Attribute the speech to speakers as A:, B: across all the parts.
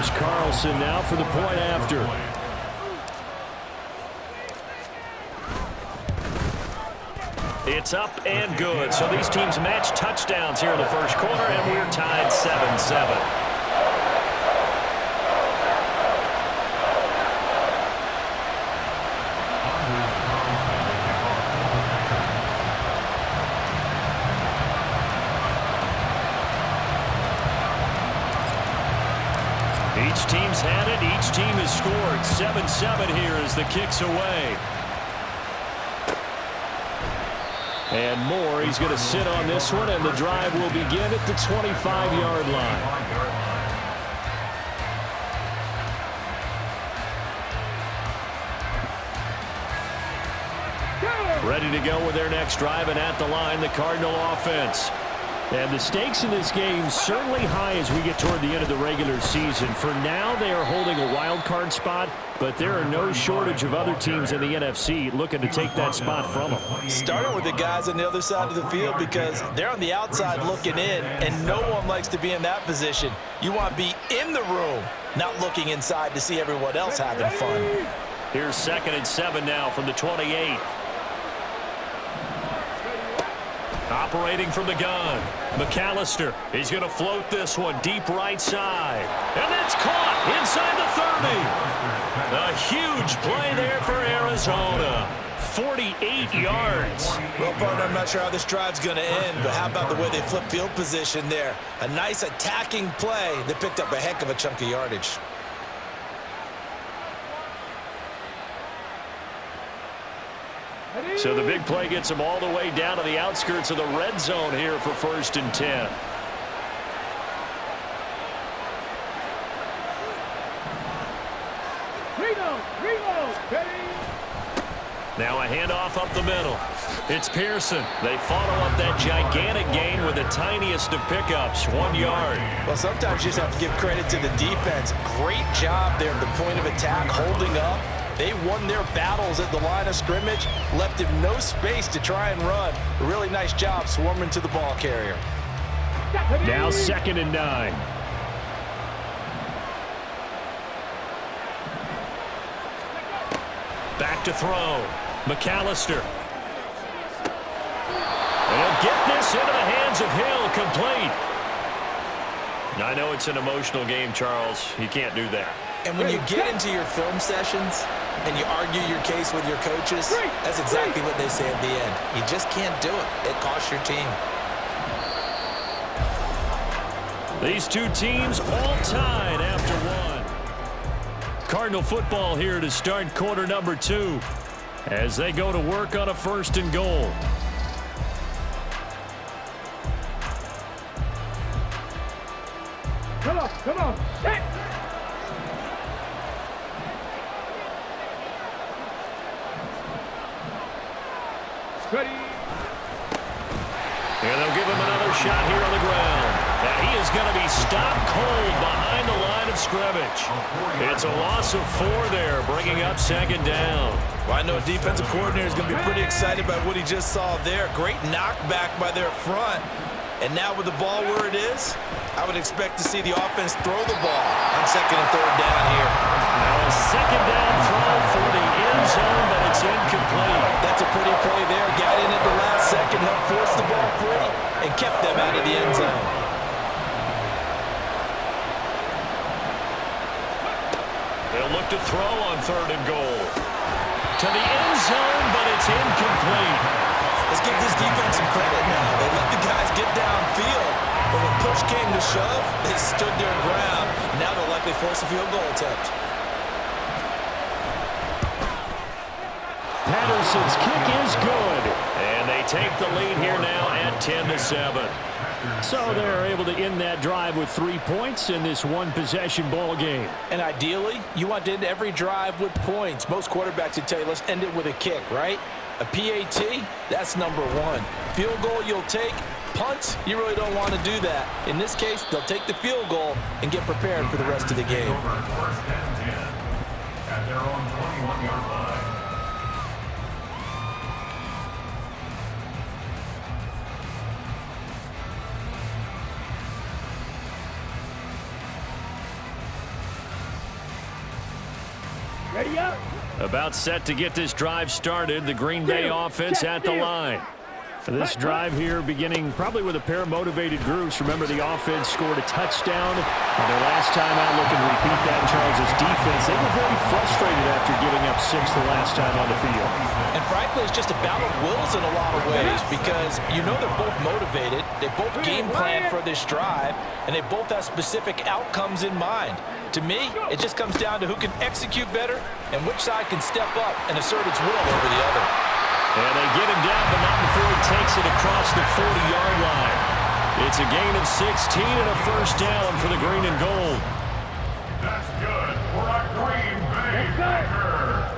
A: Here's Carlson now for the point after. It's up and good. So these teams match touchdowns here in the first quarter, and we're tied 7-7. Each team's had it. Each team has scored. 7-7 here as the kick's away. And Moore, he's going to sit on this one, and the drive will begin at the 25-yard line. Ready to go with their next drive, and at the line, the Cardinal offense. And the stakes in this game certainly high as we get toward the end of the regular season. For now, they are holding a wild card spot, but there are no shortage of other teams in the NFC looking to take that spot from them.
B: Starting with the guys on the other side of the field because they're on the outside looking in, and no one likes to be in that position. You want to be in the room, not looking inside to see everyone else having fun.
A: Here's 2nd and 7 now from the 28. Operating from the gun, McAllister. He's going to float this one deep right side. And it's caught inside the 30. A huge play there for Arizona. 48 yards.
B: Well, partner, I'm not sure how this drive's going to end, but how about the way they flip field position there? A nice attacking play that picked up a heck of a chunk of yardage.
A: So the big play gets him all the way down to the outskirts of the red zone here for 1st and 10. Now a handoff up the middle. It's Pearson. They follow up that gigantic gain with the tiniest of pickups, 1 yard.
B: Well, sometimes you just have to give credit to the defense. Great job there at the point of attack, holding up. They won their battles at the line of scrimmage, left him no space to try and run. A really nice job swarming to the ball carrier.
A: Now 2nd and 9. Back to throw. McAllister. And he'll get this into the hands of Hill, complete. I know it's an emotional game, Charles. You can't do that.
B: And when you get into your film sessions and you argue your case with your coaches, that's exactly what they say at the end. You just can't do it. It costs your team.
A: These two teams all tied after one. Cardinal football here to start quarter number 2 as they go to work on a 1st and goal.
C: Come on, set! Ready.
A: And they'll give him another shot here on the ground. And he is going to be stopped cold behind the line of scrimmage. It's a loss of 4 there, bringing up 2nd down.
B: Well, I know a defensive coordinator is going to be pretty excited by what he just saw there. Great knockback by their front. And now with the ball where it is, I would expect to see the offense throw the ball on 2nd and 3rd down here.
A: Now a 2nd down throw for the end zone, but it's incomplete.
B: That's a pretty play there. Got in at the last second, helped force the ball free, and kept them out of the end zone.
A: They'll look to throw on 3rd and goal. To the end zone, but it's incomplete.
B: Let's give this defense some credit now. They let the guys get downfield, but when push came to shove, they stood their ground. And now they'll likely force a field goal attempt.
A: Patterson's kick is good. And they take the lead here now at 10-7. So they're able to end that drive with 3 points in this one-possession ball game.
B: And ideally, you want to end every drive with points. Most quarterbacks would tell you, let's end it with a kick, right? A PAT, that's number 1. Field goal you'll take. Punts, you really don't want to do that. In this case, they'll take the field goal and get prepared for the rest of the game.
C: At their own 21-yard line. Ready up.
A: About set to get this drive started. The Green Bay offense at the line. This drive here beginning probably with a pair of motivated groups. Remember, the offense scored a touchdown. And their last time out, looking to repeat that in Charles' defense. They were very frustrated after giving up 6 the last time on the field.
B: And frankly, it's just a battle of wills in a lot of ways because you know they're both motivated. They both game plan for this drive, and they both have specific outcomes in mind. To me, it just comes down to who can execute better and which side can step up and assert its will over the other.
A: And they get him down, but not before he takes it across the 40-yard line. It's a gain of 16 and a first down for the green and gold.
C: That's good for a Green Bay Packer.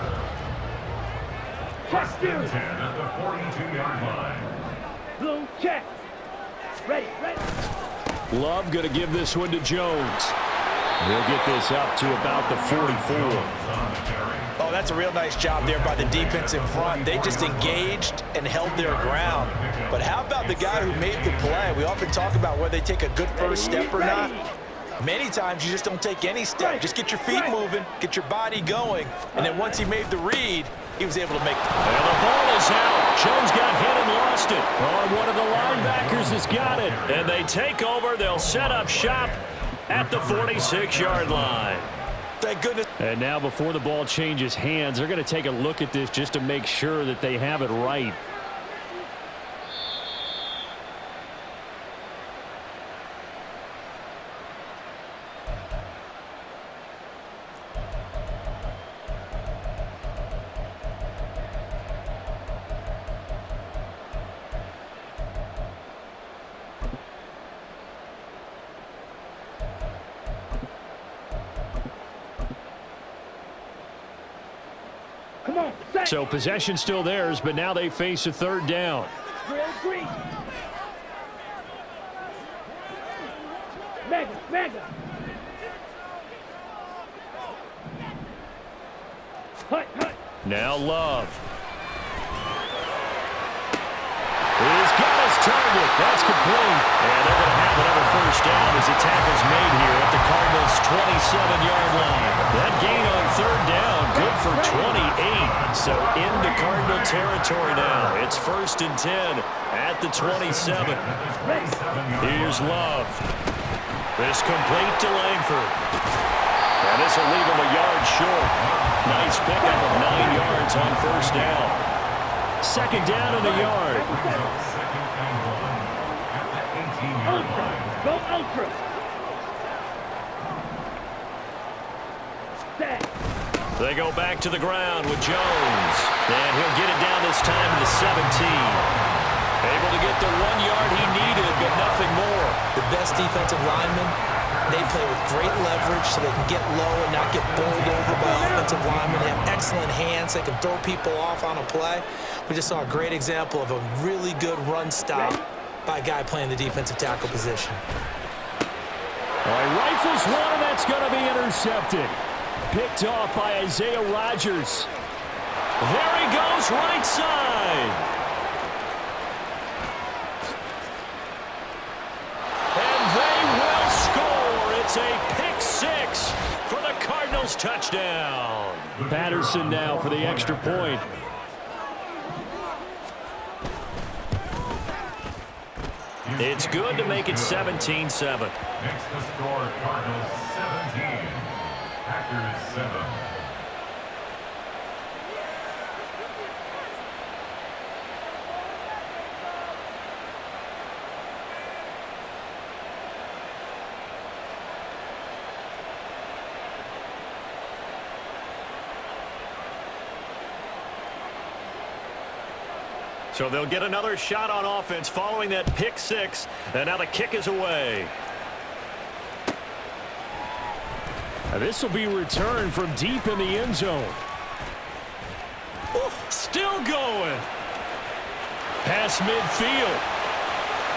C: First and 10 at the 42-yard line.
D: Blue check. Ready, ready.
A: Love going to give this one to Jones. He'll get this up to about the 44.
B: Oh, that's a real nice job there by the defense in front. They just engaged and held their ground. But how about the guy who made the play? We often talk about whether they take a good first step or not. Many times you just don't take any step. Just get your feet moving, get your body going, and then once he made the read, he was able to make the play.
A: And the ball is out. Jones got hit and lost it. Oh, one of the linebackers has got it. And they take over. They'll set up shop at the 46-yard line.
B: Thank goodness.
A: And now before the ball changes hands, they're going to take a look at this just to make sure that they have it right.
D: Come on, set.
A: So possession still theirs, but now they face a third down.
D: Real green. Mega, mega. Hut, hut.
A: Now Love. He's got his target. That's complete. And they're going to have another first down as the tackle's made here at the Cardinals' 27-yard line. That gain on third down, good for 28. So into Cardinal territory now. It's 1st and 10 at the 27. Here's Love. This complete to Langford. And this will leave him a yard short. Nice pickup of 9 yards on first down. Second down and a yard.
D: Ultra. Go ultra. Set.
A: They go back to the ground with Jones. And he'll get it down this time to the 17. Able to get the 1 yard he needed, but nothing more.
B: The best defensive linemen, they play with great leverage so they can get low and not get bowled over by offensive linemen. They have excellent hands. They can throw people off on a play. We just saw a great example of a really good run stop by a guy playing the defensive tackle position.
A: All right, rifles one, and that's going to be intercepted. Picked off by Isaiah Rodgers. There he goes, right side. And they will score. It's a pick six for the Cardinals touchdown. Patterson now for the extra point. It's good to make it 17-7.
C: Next to score, Cardinals 17, Packers 7.
A: So they'll get another shot on offense following that pick six. And now the kick is away. This will be returned from deep in the end zone. Still going. Past midfield.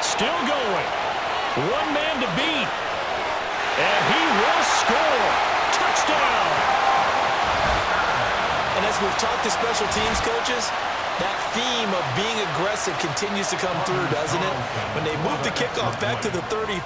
A: Still going. One man to beat. And he will score. Touchdown.
B: And as we've talked to special teams coaches, That theme of being aggressive continues to come through, doesn't it? When they moved the kickoff back to the 35,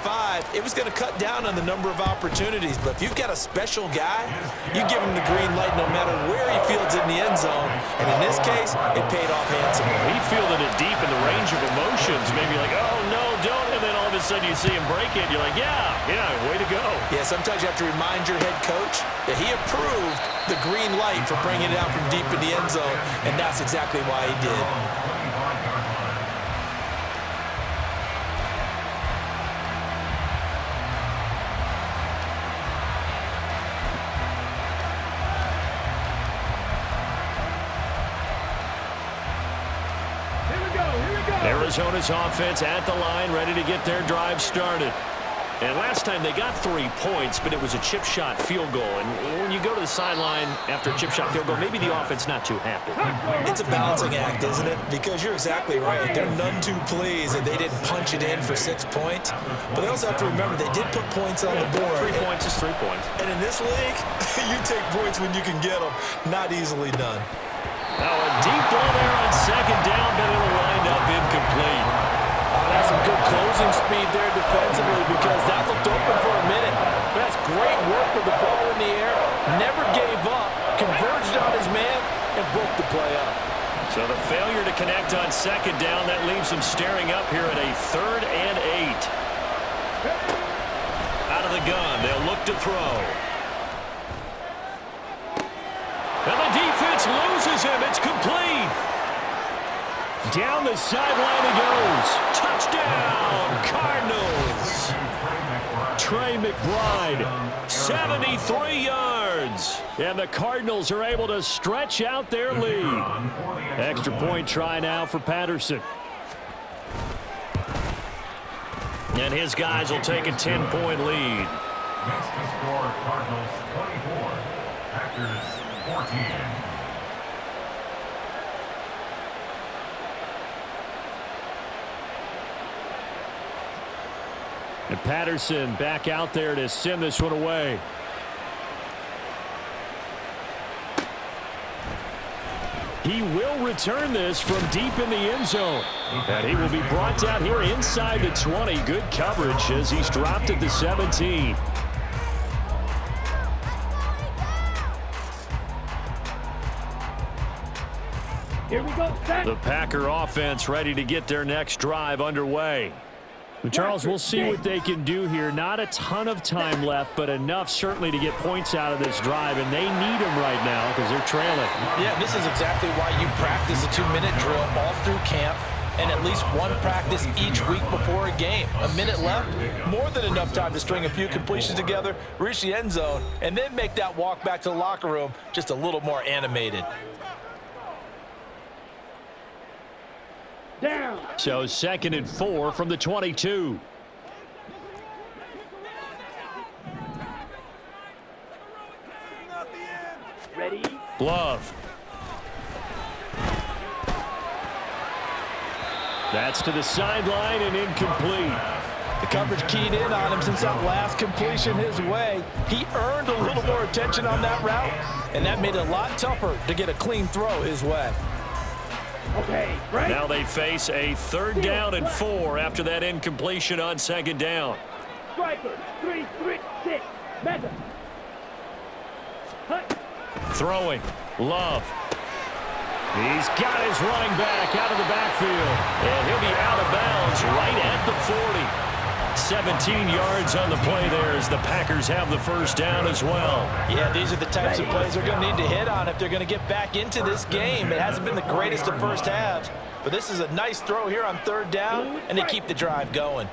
B: it was going to cut down on the number of opportunities. But if you've got a special guy, you give him the green light no matter where he fields it in the end zone. And in this case, it paid off handsomely.
A: He fielded it deep in the range of emotions. Maybe like, oh, no, don't. And then all of a sudden you see him break it. You're like, yeah, way to go.
B: Yeah, sometimes you have to remind your head coach that he approved the green light for bringing it out from deep in the end zone. And that's exactly why he did.
A: Arizona's offense at the line, ready to get their drive started. And last time they got 3 points, but it was a chip shot field goal. And when you go to the sideline after a chip shot field goal, maybe the offense not too happy.
B: It's a balancing act, isn't it? Because you're exactly right. They're none too pleased that they didn't punch it in for 6 points. But they also have to remember they did put points on the board.
A: 3 points is 3 points.
B: And in this league, you take points when you can get them. Not easily done.
A: Now a deep ball there on second down, but it'll wind up incomplete.
B: That's some good closing speed there defensively because that looked open for a minute. That's great work with the ball in the air. Never gave up, converged on his man, and broke the play up.
A: So the failure to connect on second down, that leaves him staring up here at a 3rd and 8. Out of the gun, they'll look to throw. And the defense loses him. It's complete. Down the sideline he goes. Touchdown, Cardinals. Trey McBride, 73 yards. And the Cardinals are able to stretch out their lead. Extra point try now for Patterson. And his guys will take a 10-point lead.
C: Next to score, Cardinals 24, Packers 14.
A: And Patterson back out there to send this one away. He will return this from deep in the end zone. And he will be brought down here inside the 20. Good coverage as he's dropped at the 17.
D: Here we go, set.
A: The Packer offense ready to get their next drive underway. But Charles, we'll see what they can do here. Not a ton of time left, but enough certainly to get points out of this drive, and they need them right now because they're trailing.
B: Yeah, this is exactly why you practice a 2-minute drill all through camp and at least one practice each week before a game. A minute left, more than enough time to string a few completions together, reach the end zone, and then make that walk back to the locker room just a little more animated.
D: Down.
A: So 2nd and 4 from the 22.
D: Ready?
A: Love. That's to the sideline and incomplete.
B: The coverage keyed in on him since that last completion his way. He earned a little more attention on that route, and that made it a lot tougher to get a clean throw his way.
D: Okay, right.
A: Now they face a 3rd down and 4 after that incompletion on 2nd down.
D: Striker, 3, 6, Mega. Hut.
A: Throwing. Love. He's got his running back out of the backfield. And he'll be out of bounds right at the 40. 17 yards on the play there as the Packers have the 1st down as well.
B: Yeah, these are the types of plays they're going to need to hit on if they're going to get back into this game. It hasn't been the greatest of first halves, but this is a nice throw here on 3rd down, and they keep the drive going.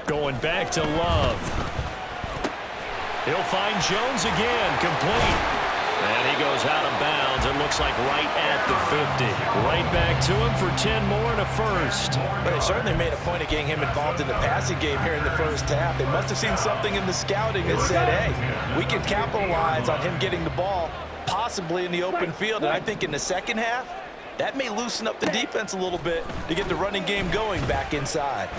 A: Going back to Love. He'll find Jones again, complete. And he goes out of bounds. It looks like right at the 50. Right back to him for 10 more and a 1st.
B: But they certainly made a point of getting him involved in the passing game here in the 1st half. They must have seen something in the scouting that said, hey, we can capitalize on him getting the ball, possibly in the open field. And I think in the 2nd half, that may loosen up the defense a little bit to get the running game going back inside.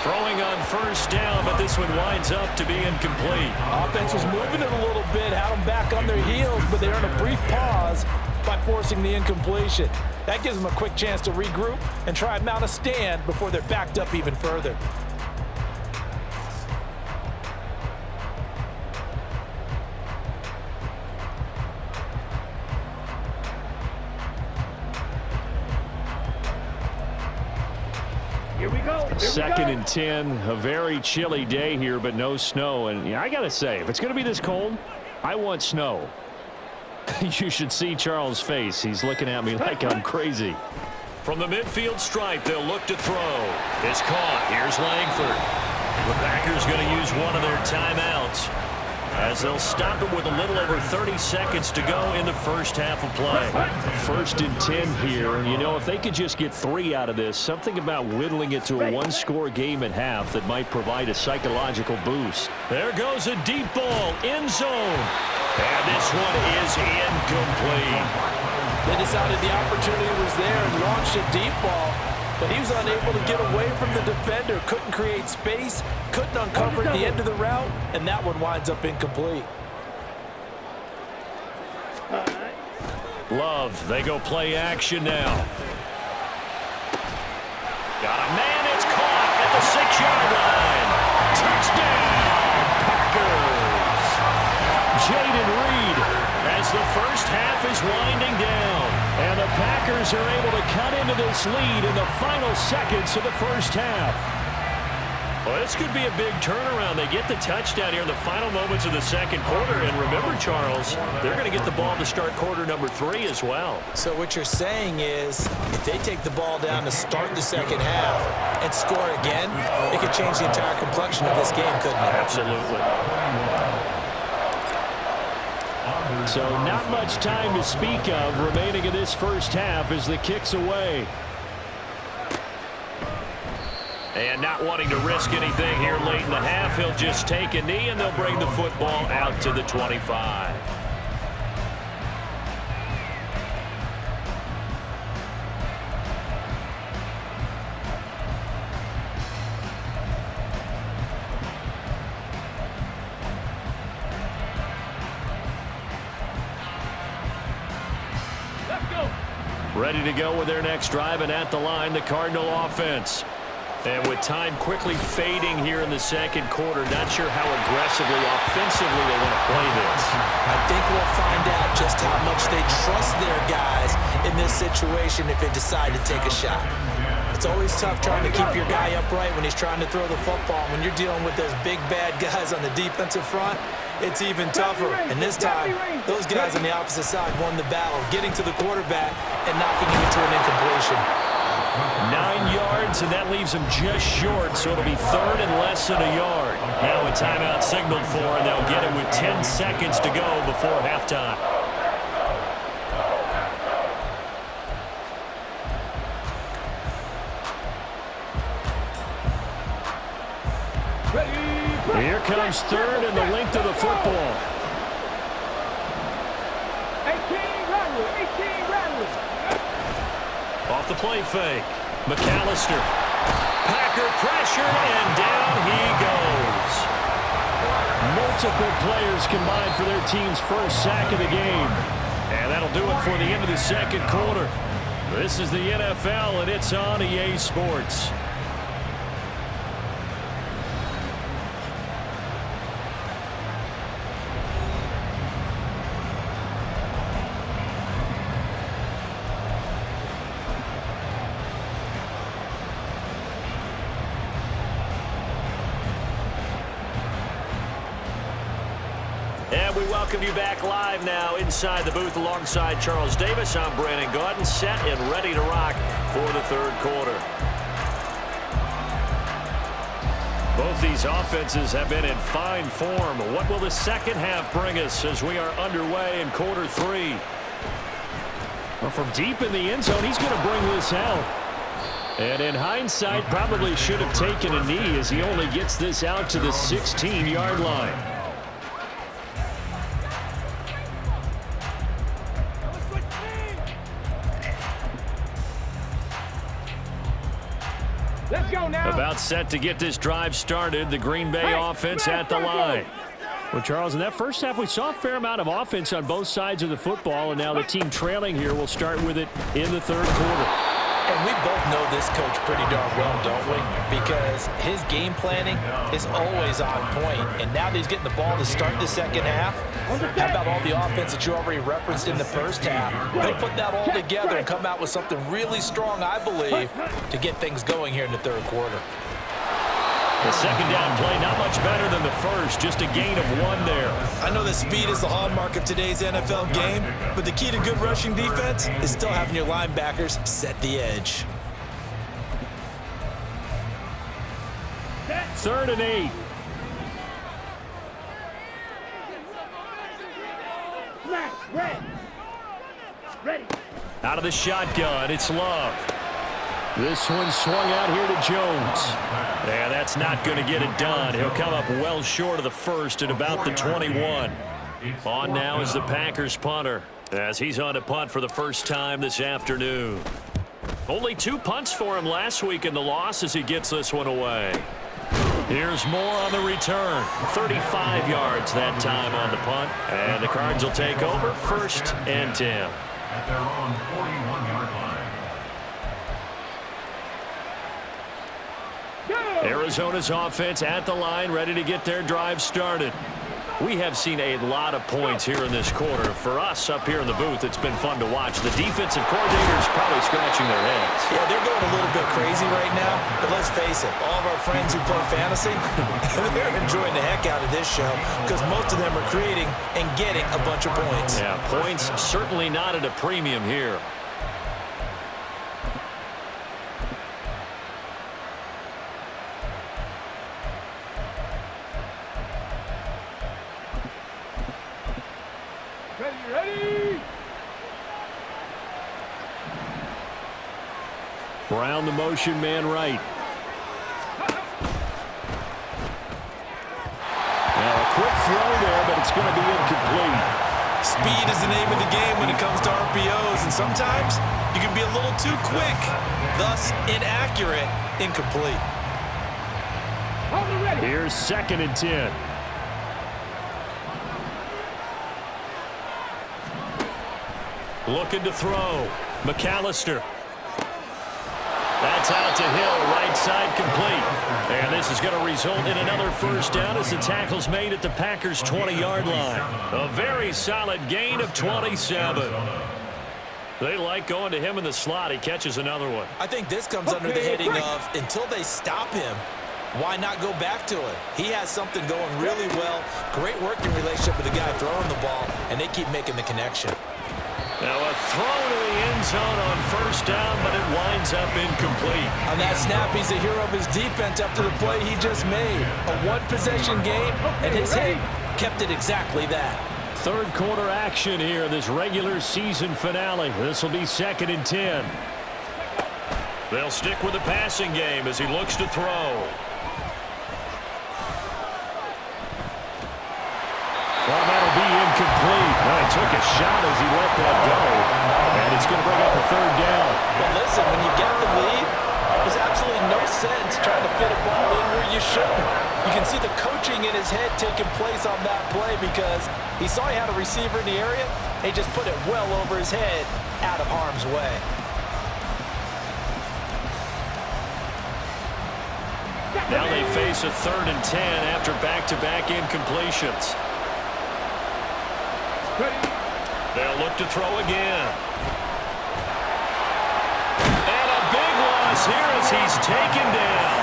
A: Throwing on first down, but this one winds up to be incomplete.
B: Offense was moving it a little bit, had them back on their heels, but they earned a brief pause by forcing the incompletion. That gives them a quick chance to regroup and try and mount a stand before they're backed up even further.
D: Here we go.
A: Second and 10, a very chilly day here, but no snow. And yeah, I got to say, if it's going to be this cold, I want snow. You should see Charles' face. He's looking at me like I'm crazy. From the midfield stripe, they'll look to throw. It's caught. Here's Langford. The Packers going to use one of their timeouts as they'll stop it with a little over 30 seconds to go in the first half of play. First and 10 here. You know, if they could just get 3 out of this, something about whittling it to a one-score game at half that might provide a psychological boost. There goes a deep ball, end zone. And this one is incomplete.
B: They decided the opportunity was there and launched a deep ball, but he was unable to get away from the defender, couldn't create space, couldn't uncover the end of the route, and that one winds up incomplete.
A: Love, they go play action now. Got a man, it's caught at the 6-yard line. Touchdown, Packers. Jaden Reed as the first half is winding down. And the Packers are able to cut into this lead in the final seconds of the first half. Well, this could be a big turnaround. They get the touchdown here in the final moments of the second quarter. And remember, Charles, they're going to get the ball to start quarter number 3 as well.
B: So what you're saying is if they take the ball down to start the second half and score again, it could change the entire complexion of this game, couldn't it?
A: Absolutely. So not much time to speak of remaining in this first half as the kick's away. And not wanting to risk anything here late in the half, he'll just take a knee and they'll bring the football out to the 25. Ready to go with their next drive, and at the line, the Cardinal offense. And with time quickly fading here in the second quarter, not sure how aggressively, offensively they want to play this.
B: I think we'll find out just how much they trust their guys in this situation if they decide to take a shot. It's always tough trying to keep your guy upright when he's trying to throw the football. When you're dealing with those big, bad guys on the defensive front, it's even tougher. And this time, those guys on the opposite side won the battle, getting to the quarterback and knocking him into an incompletion.
A: 9 yards, and that leaves him just short, so it'll be third and less than a yard. Now a timeout signaled for, and they'll get it with 10 seconds to go before halftime. Here comes third and the length of the football.
D: 18 Rattler.
A: Off the play fake. McAllister. Packer pressure, and down he goes. Multiple players combined for their team's first sack of the game. And that'll do it for the end of the second quarter. This is the NFL, and it's on EA Sports. And we welcome you back live now inside the booth alongside Charles Davis. I'm Brandon Gaudin, set and ready to rock for the third quarter. Both these offenses have been in fine form. What will the second half bring us as we are underway in quarter 3? Well, from deep in the end zone, he's going to bring this out. And in hindsight, probably should have taken a knee as he only gets this out to the 16-yard line.
D: Let's go now.
A: About set to get this drive started. The Green Bay offense at the line. Well, Charles, in that first half, we saw a fair amount of offense on both sides of the football, and now the team trailing here will start with it in the third quarter.
B: And we both know this coach pretty darn well, don't we? Because his game planning is always on point. And now that he's getting the ball to start the second half, how about all the offense that you already referenced in the first half? He'll put that all together and come out with something really strong, I believe, to get things going here in the third quarter.
A: The second down play, not much better than the first, just a gain of 1 there.
B: I know that speed is the hallmark of today's NFL game, but the key to good rushing defense is still having your linebackers set the edge.
A: 3rd and 8.
D: Ready.
A: Out of the shotgun, it's Love. This one swung out here to Jones. Yeah, that's not going to get it done. He'll come up well short of the first at about the 21. On now is the Packers punter, as he's on to punt for the first time this afternoon. Only 2 punts for him last week in the loss as he gets this one away. Here's more on the return. 35 yards that time on the punt. And the Cards will take over 1st and 10.
C: At their own 41-yard line.
A: Arizona's offense at the line, ready to get their drive started. We have seen a lot of points here in this quarter. For us up here in the booth, it's been fun to watch. The defensive coordinators probably scratching their heads.
B: Yeah, they're going a little bit crazy right now, but let's face it, all of our friends who play fantasy, they're enjoying the heck out of this show because most of them are creating and getting a bunch of points.
A: Yeah, points certainly not at a premium here.
D: Ready.
A: Brown the motion man right. Now a quick throw there, but it's going to be incomplete.
B: Speed is the name of the game when it comes to RPOs, and sometimes you can be a little too quick, thus inaccurate, incomplete.
A: Here's 2nd and 10. Looking to throw. McAllister. That's out to Hill, right side complete. And this is going to result in another first down as the tackle's made at the Packers' 20-yard line. A very solid gain of 27. They like going to him in the slot. He catches another one.
B: I think this comes under the heading of until they stop him, why not go back to it? He has something going really well. Great working relationship with the guy throwing the ball, and they keep making the connection.
A: Now a throw to the end zone on first down, but it winds up incomplete.
B: On that snap, he's the hero of his defense after the play he just made. A one-possession game, and his hit kept it exactly that.
A: Third quarter action here, this regular season finale. This will be 2nd and 10. They'll stick with the passing game as he looks to throw. Well, that'll be incomplete. Well, he took a shot as he let that go. And it's going to bring up a 3rd down.
B: Well, listen, when you get the lead, there's absolutely no sense trying to fit a ball in where you shouldn't. You can see the coaching in his head taking place on that play because he saw he had a receiver in the area, and he just put it well over his head out of harm's way.
A: Now they face a 3rd and 10 after back-to-back incompletions. They'll look to throw again. And a big loss here as he's taken down.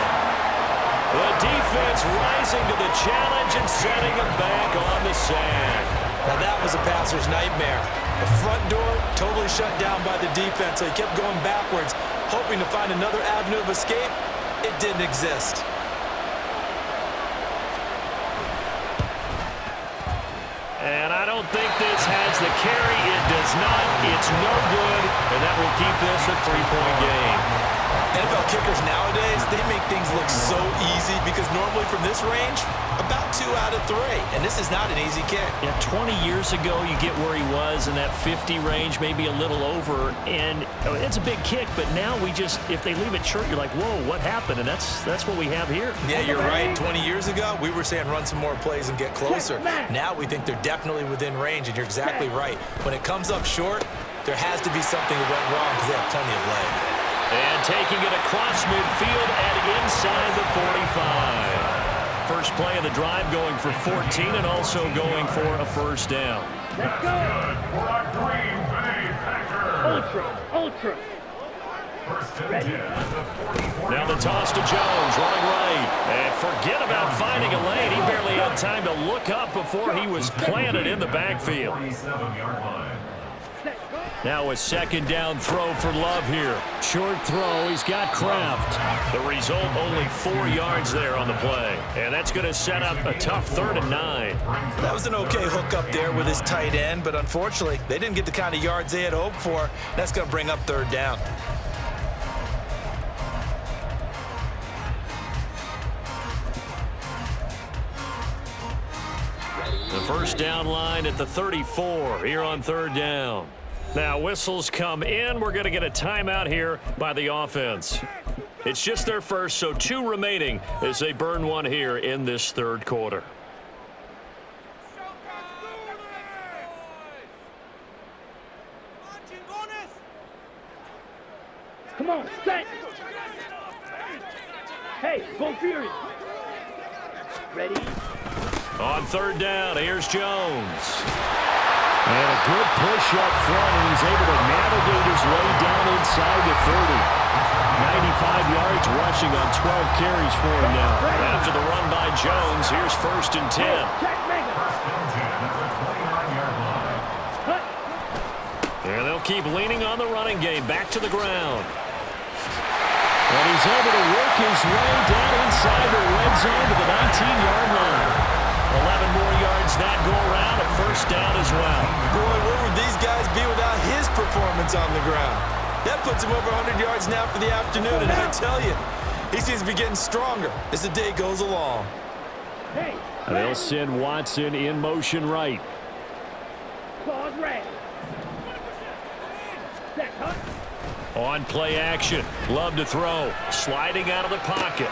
A: The defense rising to the challenge and setting him back on the sand.
B: Now that was a passer's nightmare. The front door totally shut down by the defense, so he kept going backwards, hoping to find another avenue of escape. It didn't exist.
A: And I don't think this has the carry. It does not. It's no good. And that will keep this a 3-point game.
B: NFL kicker kickers nowadays, they make things look so easy because normally from this range, about 2 out of 3. And this is not an easy kick.
A: Yeah, 20 years ago, you get where he was in that 50 range, maybe a little over. And it's a big kick, but now if they leave it short, you're like, whoa, what happened? And that's what we have here.
B: Yeah, you're right. 20 years ago, we were saying run some more plays and get closer. Now we think they're definitely within range, and you're exactly right. When it comes up short, there has to be something that went wrong because they have plenty of leg.
A: And taking it across midfield and inside the 45. First play of the drive going for 14 and also going for a first down.
D: Let's go.
C: Good for a Green Bay Packers.
D: Ultra.
C: First and
D: Ready?
C: 10 at the 44.
A: Now the toss to Jones, running right. And forget about finding a lane. He barely had time to look up before he was planted in the backfield.
C: 47-yard line.
A: Now a second down throw for Love here. Short throw, he's got Kraft. The result, only 4 yards there on the play. And that's going to set up a tough 3rd and 9.
B: That was an okay hook up there with his tight end, but unfortunately, they didn't get the kind of yards they had hoped for. That's going to bring up 3rd down.
A: The first down line at the 34 here on 3rd down. Now whistles come in. We're going to get a timeout here by the offense. It's just their first, so 2 remaining as they burn one here in this 3rd quarter.
D: Come on, set. Hey, go Fury. Ready?
A: On 3rd down, here's Jones. And a good push up front, and he's able to navigate his way down inside the 30. 95 yards rushing on 12 carries for him now. After the run by Jones, here's 1st and 10.
D: Check Mega.
A: And they'll keep leaning on the running game. Back to the ground. And he's able to work his way down inside the red zone to the 19-yard line. 11 more yards that go around, a first down as well.
B: Boy, where would these guys be without his performance on the ground? That puts him over 100 yards now for the afternoon, and I tell you, he seems to be getting stronger as the day goes along.
D: Hey.
A: They'll send Watson in motion right.
D: Claws red. Set, huh?
A: On play action. Love to throw. Sliding out of the pocket.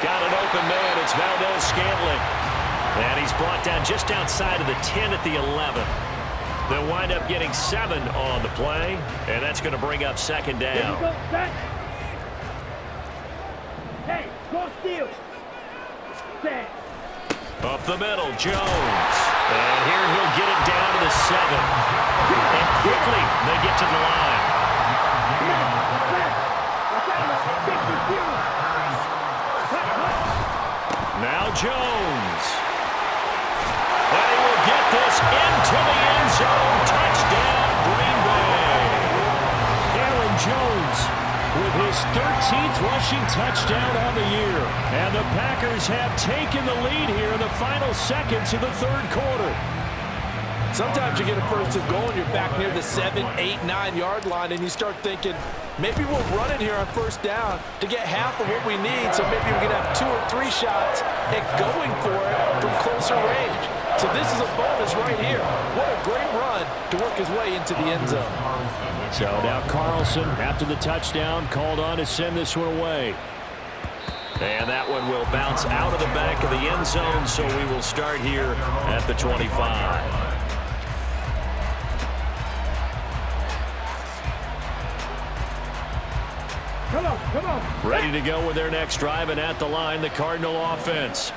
A: Got an open man. It's Valdez-Scantling. And he's brought down just outside of the 10 at the 11. They'll wind up getting 7 on the play, and that's going to bring up 2nd
D: There you
A: down.
D: go, set. Hey, go steal. Set.
A: Up the middle, Jones. And here he'll get it down to the 7. And quickly, they get to the line.
D: Come on, set. Watch out, 50 zero.
A: Now Jones. And he will get this into the end zone. Touchdown, Green Bay. Aaron Jones with his 13th rushing touchdown on the year. And the Packers have taken the lead here in the final seconds of the 3rd quarter.
B: Sometimes you get a first and goal and you're back near the 7, 8, 9-yard line, and you start thinking, maybe we'll run it here on 1st down to get half of what we need, so maybe we can have 2 or 3 shots at going for it from closer range. So this is a bonus right here. What a great run to work his way into the end zone.
A: So now Carlson, after the touchdown, called on to send this one away. And that one will bounce out of the back of the end zone, so we will start here at the 25.
D: Come on.
A: Ready to go with their next drive, and at the line, the Cardinal offense.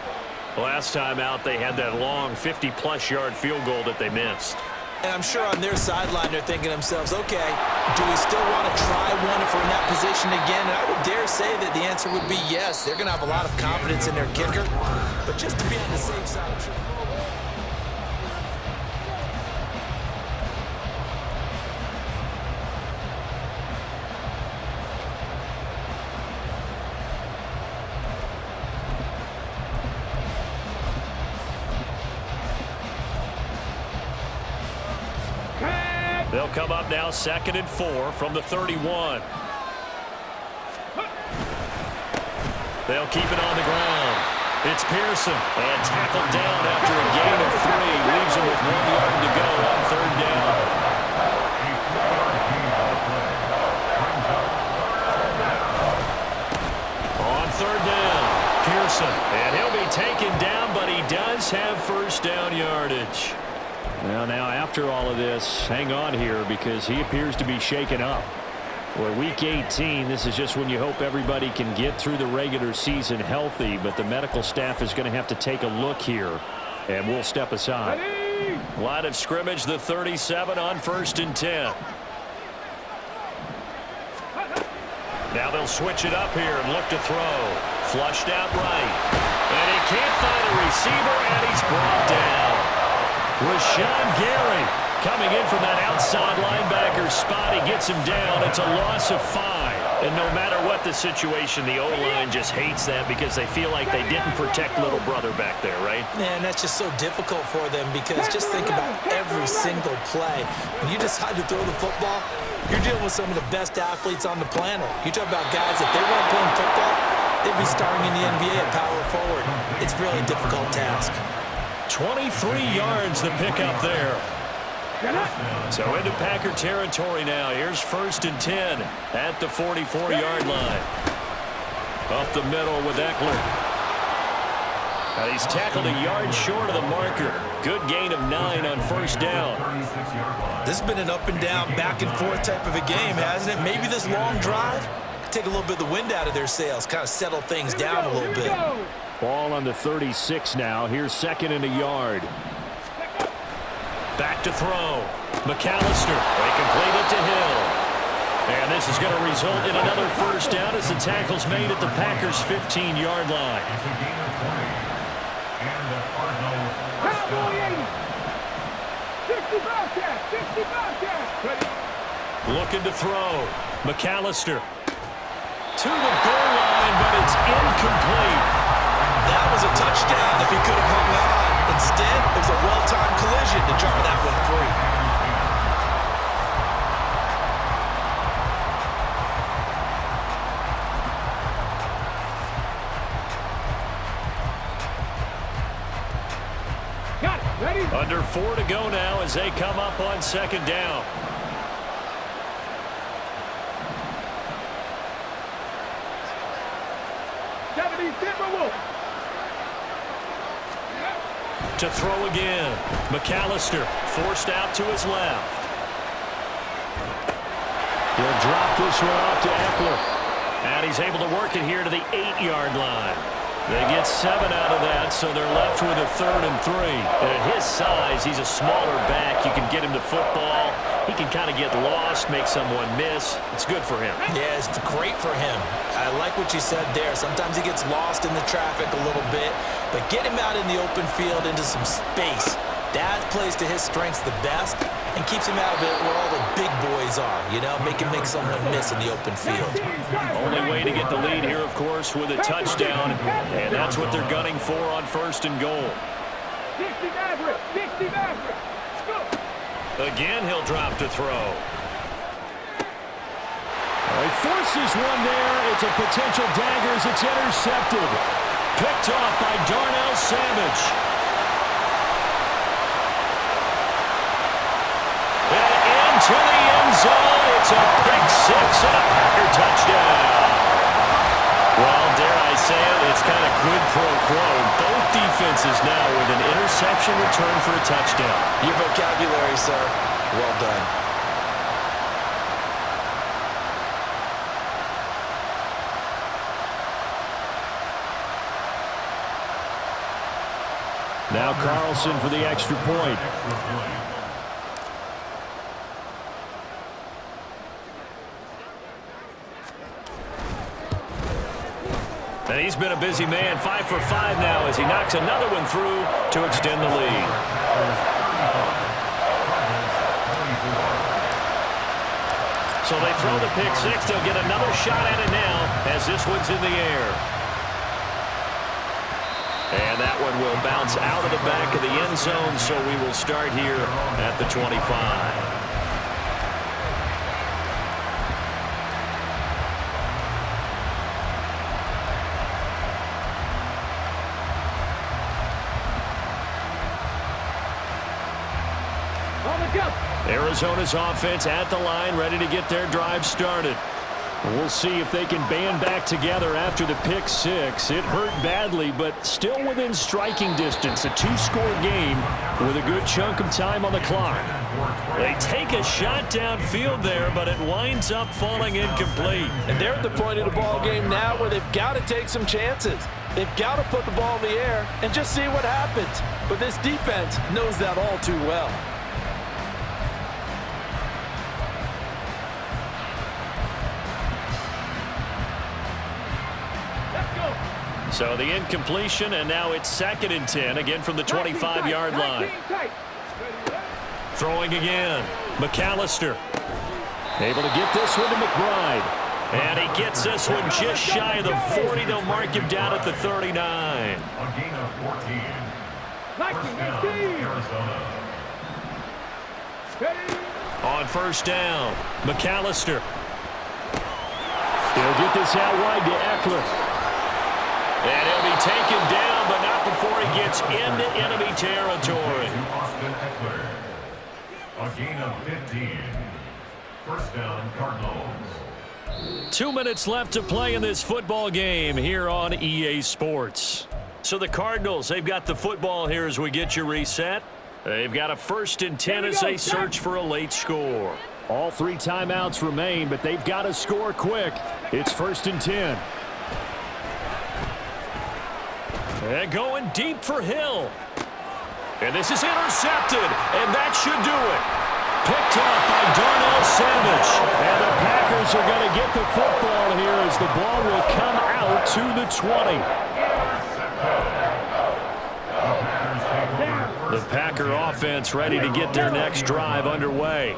A: Last time out, they had that long 50-plus yard field goal that they missed.
B: And I'm sure on their sideline they're thinking to themselves, okay, do we still want to try one if we're in that position again? And I would dare say that the answer would be yes. They're going to have a lot of confidence in their kicker. But just to be on the safe side.
A: They'll come up now 2nd and 4 from the 31. They'll keep it on the ground. It's Pearson, and tackled down after a gain of 3. Leaves him with 1 yard to go on 3rd down. On 3rd down, Pearson, and he'll be taken down, but he does have 1st down yardage. Well, now after all of this, hang on here because he appears to be shaken up. Well, week 18, this is just when you hope everybody can get through the regular season healthy, but the medical staff is going to have to take a look here, and we'll step aside. Line of scrimmage, the 37 on 1st and 10. Now they'll switch it up here and look to throw. Flushed out right. And he can't find a receiver, and he's brought down. Rashawn Gary coming in from that outside linebacker spot. He gets him down. It's a loss of 5. And no matter what the situation, the O-line just hates that because they feel like they didn't protect little brother back there, right?
B: Man, that's just so difficult for them because just think about every single play. When you decide to throw the football, you're dealing with some of the best athletes on the planet. You talk about guys, if they weren't playing football, they'd be starring in the NBA at power forward. It's really a difficult task.
A: 23 yards the pickup there. So into Packer territory now. Here's 1st and 10 at the 44-yard line. Up the middle with Eckler. And he's tackled a yard short of the marker. Good gain of 9 on 1st down.
B: This has been an up and down, back and forth type of a game, hasn't it? Maybe this long drive take a little bit of the wind out of their sails, kind of settle things down a little bit.
A: Ball on the 36 now. Here's 2nd and a yard. Back to throw. McAllister. They complete it to Hill. And this is going to result in another 1st down as the tackle's made at the Packers' 15-yard line. Looking to throw. McAllister. To the goal line, but it's incomplete.
B: That was a touchdown if he could have hung on. Instead, it was a well-timed collision to jar that one free.
D: Got it. Ready?
A: Under 4 to go now as they come up on 2nd down. To throw again. McAllister forced out to his left. He'll drop this one off to Eckler. And he's able to work it here to the 8-yard line. They get 7 out of that, so they're left with a 3rd and 3. And at his size, he's a smaller back. You can get him to football. He can kind of get lost, make someone miss. It's good for him.
B: Yeah, it's great for him. I like what you said there. Sometimes he gets lost in the traffic a little bit, but get him out in the open field into some space. That plays to his strengths the best and keeps him out of it where all the big boys are, you know, make someone miss in the open field.
A: Only way to get the lead here, of course, with a touchdown, and that's what they're gunning for on 1st and goal.
D: 60 average, 60 average.
A: Again, he'll drop to throw. He forces one there. It's a potential dagger as it's intercepted. Picked off by Darnell Savage. And into the end zone. It's a pick 6 and a Packer touchdown. Well, dare I say it, it's kind of quid pro quo. Both defenses now with an interception return for a touchdown.
B: Your vocabulary, sir. Well done.
A: Now Carlson for the extra point. And he's been a busy man, 5 for 5 now as he knocks another one through to extend the lead. So they throw the pick 6. They'll get another shot at it now as this one's in the air. And that one will bounce out of the back of the end zone, so we will start here at the 25.
D: Let's go.
A: Arizona's offense at the line, ready to get their drive started. We'll see if they can band back together after the pick six. It hurt badly, but still within striking distance. A two-score game with a good chunk of time on the clock. They take a shot downfield there, but it winds up falling incomplete.
B: And they're at the point of the ball game now where they've got to take some chances. They've got to put the ball in the air and just see what happens. But this defense knows that all too well.
A: So the incompletion, and now it's 2nd and 10, again from the 25-yard line. Throwing again. McAllister. Able to get this one to McBride. And he gets this one just shy of the 40. They'll mark him down at the 39.
C: A gain of 14. First down, Arizona.
A: On first down, McAllister. He'll get this out wide to Eckler. And he'll be taken down, but not before he gets into enemy territory.
C: Austin Eckler. A gain of 15. First down, Cardinals.
A: 2 minutes left to play in this football game here on EA Sports. So the Cardinals, they've got the football here as we get you reset. They've got a 1st and 10 as they search for a late score. All 3 timeouts remain, but they've got to score quick. It's 1st and 10. And going deep for Hill. And this is intercepted, and that should do it. Picked up by Darnell Savage. And the Packers are going to get the football here as the ball will come out to the 20. The Packer offense ready to get their next drive underway.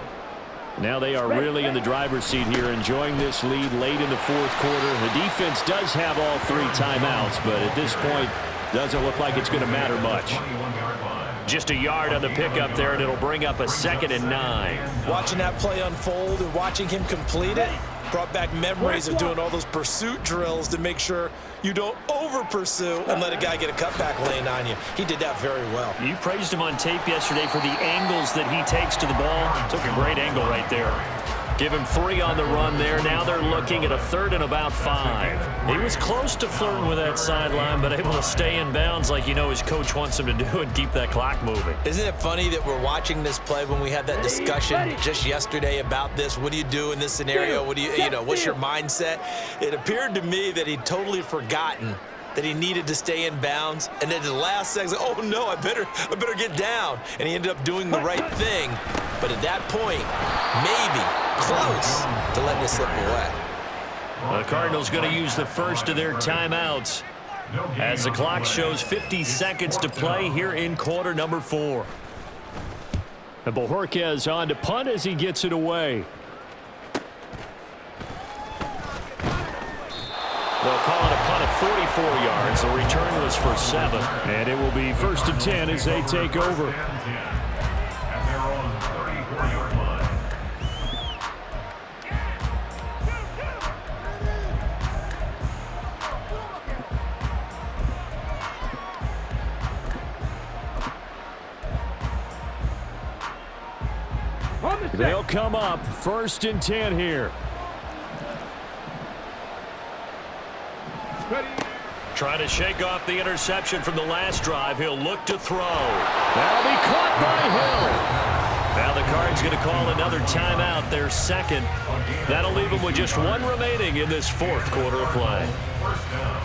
A: Now they are really in the driver's seat here, enjoying this lead late in the 4th quarter. The defense does have all 3 timeouts, but at this point, doesn't look like it's going to matter much. Just a yard on the pickup there, and it'll bring up a 2nd and 9.
B: Watching that play unfold and watching him complete it brought back memories of doing all those pursuit drills to make sure you don't over-pursue and let a guy get a cutback lane on you. He did that very well.
A: You praised him on tape yesterday for the angles that he takes to the ball. Took a great angle right there. Give him 3 on the run there. Now they're looking at a 3rd and about 5. He was close to flirting with that sideline, but able to stay in bounds like you know his coach wants him to do and keep that clock moving.
B: Isn't it funny that we're watching this play when we had that discussion just yesterday about this? What do you do in this scenario? What do you know, what's your mindset? It appeared to me that he'd totally forgotten that he needed to stay in bounds, and then at the last second, oh no, I better get down. And he ended up doing the right thing. But at that point, maybe close to letting it slip away.
A: The Cardinals going to use the first of their timeouts as the clock shows 50 seconds to play here in quarter number 4. And Bojorquez on to punt as he gets it away. They'll call it a punt of 44 yards. The return was for 7. And it will be 1st and 10 as they take over.
C: At their own 34-yard line.
A: They'll come up 1st and 10 here. Trying to shake off the interception from the last drive. He'll look to throw. That'll be caught by Hill. Now the Cards going to call another timeout, their 2nd. That'll leave them with just 1 remaining in this 4th quarter of play.
C: First down.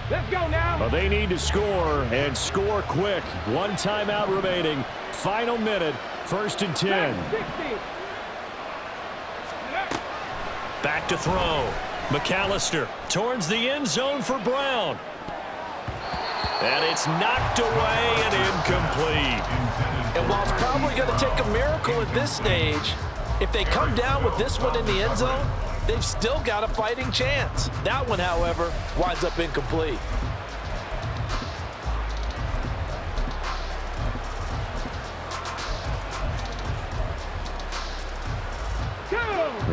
D: Let's go now.
A: Well, they need to score and score quick. 1 timeout remaining. Final minute. 1st and 10.
D: 60.
A: Back to throw. McAllister towards the end zone for Brown. And it's knocked away and incomplete.
B: And while it's probably going to take a miracle at this stage, if they come down with this one in the end zone, they've still got a fighting chance. That one, however, winds up incomplete.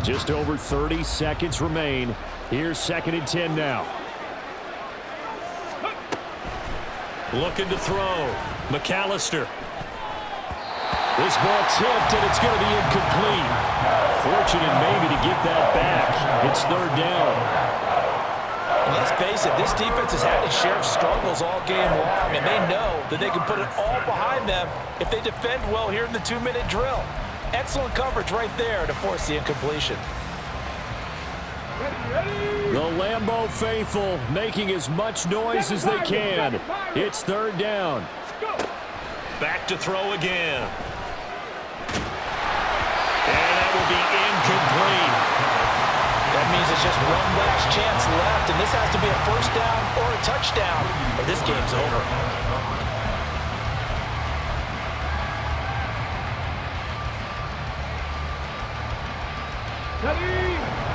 A: Just over 30 seconds remain. Here's 2nd and 10 now. Looking to throw. McAllister. This ball tipped, and it's going to be incomplete. Fortunate maybe to get that back. It's 3rd down.
B: Let's face it, this defense has had its share of struggles all game long, and they know that they can put it all behind them if they defend well here in the 2-minute drill. Excellent coverage right there to force the incompletion.
A: The Lambeau faithful making as much noise as they can. It's 3rd down. Back to throw again. And that will be incomplete.
B: That means it's just one last chance left, and this has to be a 1st down or a touchdown, or this game's over.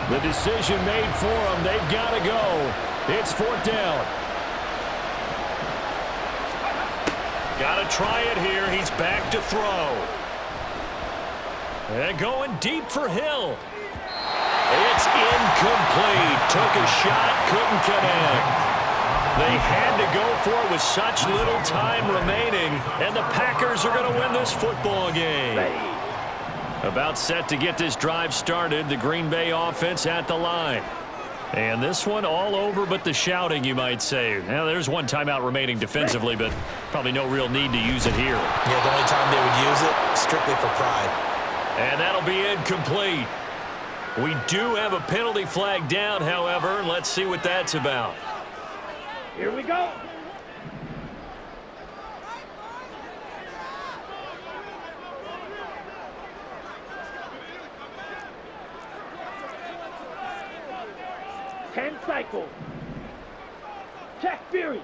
A: The decision made for them. They've got to go. It's 4th down. Got to try it here. He's back to throw. And going deep for Hill. It's incomplete. Took a shot, couldn't connect. They had to go for it with such little time remaining, and the Packers are going to win this football game. About set to get this drive started, the Green Bay offense at the line. And this one all over but the shouting, you might say. Now, there's one timeout remaining defensively, but probably no real need to use it here.
B: Yeah, the only time they would use it, strictly for pride.
A: And that'll be incomplete. We do have a penalty flag down, however. Let's see what that's about.
D: Here we go. Ten cycles. Check Fury.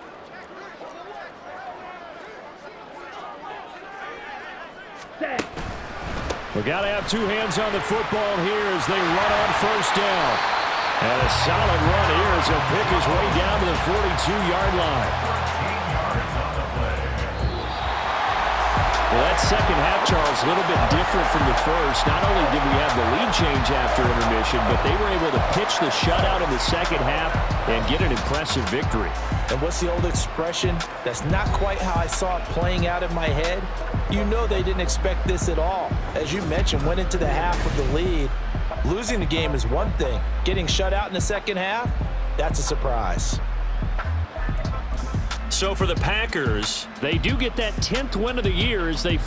D: Set.
A: We got to have two hands on the football here as they run on 1st down. And a solid run here as he'll pick his way down to the 42-yard line. Well, that second half, Charles, a little bit different from the first. Not only did we have the lead change after intermission, but they were able to pitch the shutout in the second half and get an impressive victory.
B: And what's the old expression? That's not quite how I saw it playing out in my head. You know they didn't expect this at all. As you mentioned, went into the half with the lead. Losing the game is one thing. Getting shut out in the second half, that's a surprise.
A: So for the Packers, they do get that 10th win of the year as they